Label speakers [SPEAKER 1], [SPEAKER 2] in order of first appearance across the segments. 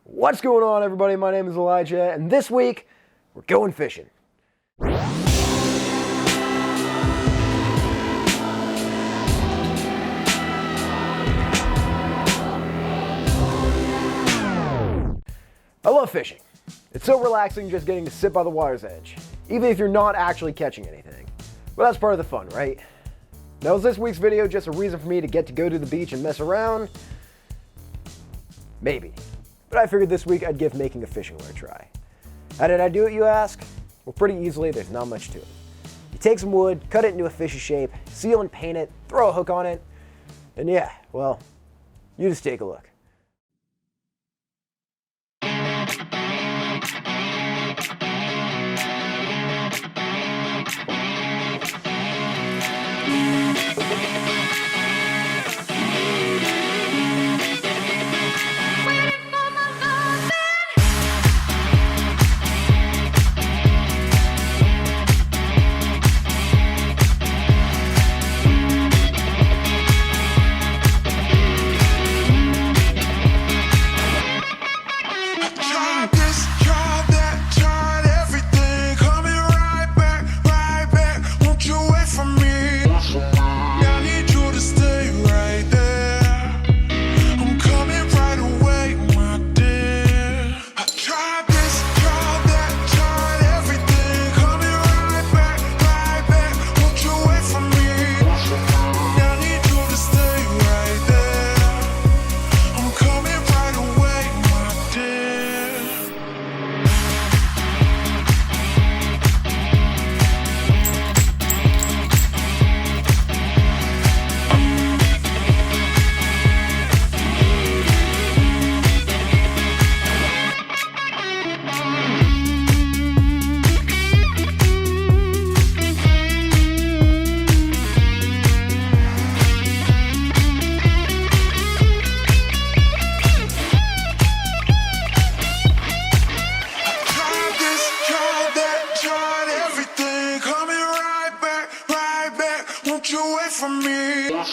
[SPEAKER 1] What's going on, everybody? My name is Elijah, and this week we're going fishing. I love fishing. It's so relaxing just getting to sit by the water's edge, even if you're not actually catching anything. But that's part of the fun, right? Now, is this week's video just a reason for me to get to go to the beach and mess around? Maybe. But I figured this week I'd give making a fishing lure a try. How did I do it, you ask? Well, pretty easily. There's not much to it. You take some wood, cut it into a fishy shape, seal and paint it, throw a hook on it, and yeah, well, you just take a look.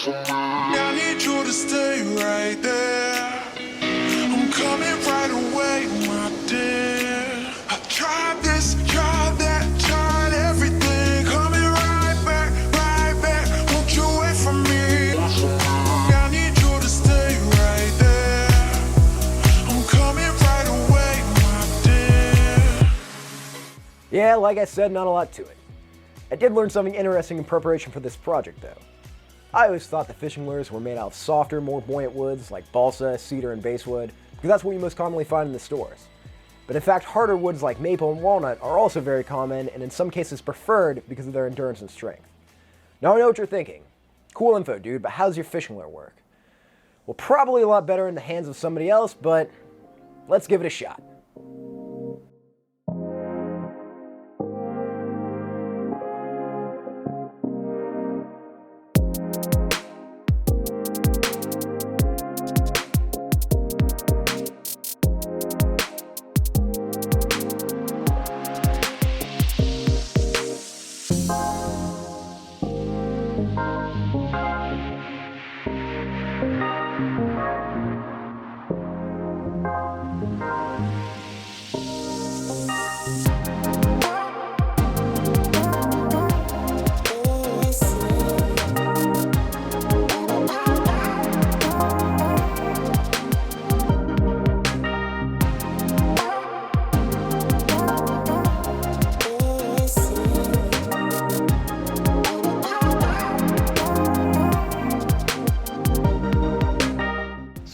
[SPEAKER 2] I need you to stay right there. I'm coming right away, my dear. I tried this, tried that, tried everything. Coming right back, won't you wait for me? I need you to stay right there. I'm coming right away, my dear.
[SPEAKER 1] Yeah, like I said, not a lot to it. I did learn something interesting in preparation for this project, though. I always thought the fishing lures were made out of softer, more buoyant woods like balsa, cedar, and basswood, because that's what you most commonly find in the stores. But in fact, harder woods like maple and walnut are also very common, and in some cases preferred because of their endurance and strength. Now I know what you're thinking. Cool info, dude, but how does your fishing lure work? Well, probably a lot better in the hands of somebody else, but let's give it a shot.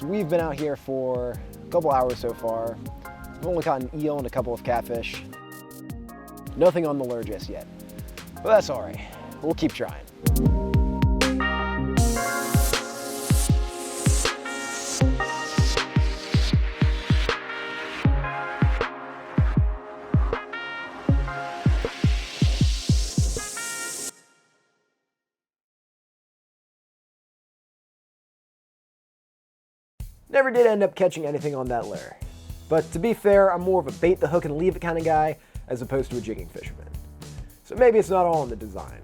[SPEAKER 1] We've been out here for a couple hours so far. We've only caught an eel and a couple of catfish. Nothing on the lure just yet, but that's all right. We'll keep trying. Never did end up catching anything on that lure. But to be fair, I'm more of a bait the hook and leave it kind of guy as opposed to a jigging fisherman. So maybe it's not all in the design.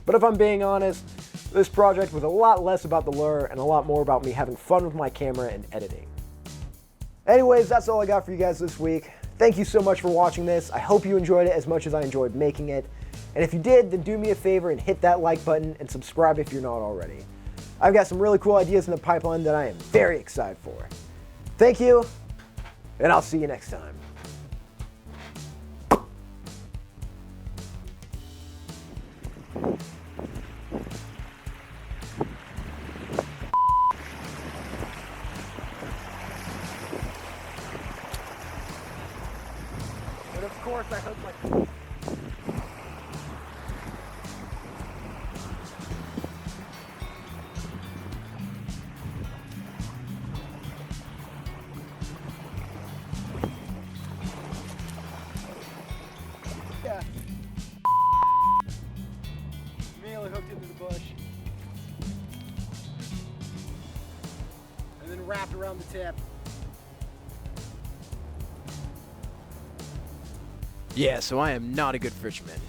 [SPEAKER 1] But if I'm being honest, this project was a lot less about the lure and a lot more about me having fun with my camera and editing. Anyways, that's all I got for you guys this week. Thank you so much for watching this. I hope you enjoyed it as much as I enjoyed making it. And if you did, then do me a favor and hit that like button and subscribe if you're not already. I've got some really cool ideas in the pipeline that I am very excited for. Thank you, and I'll see you next time. And of course, I hope my... Yeah. Immediately hooked into the bush. And then wrapped around the tip. Yeah, so I am not a good fisherman.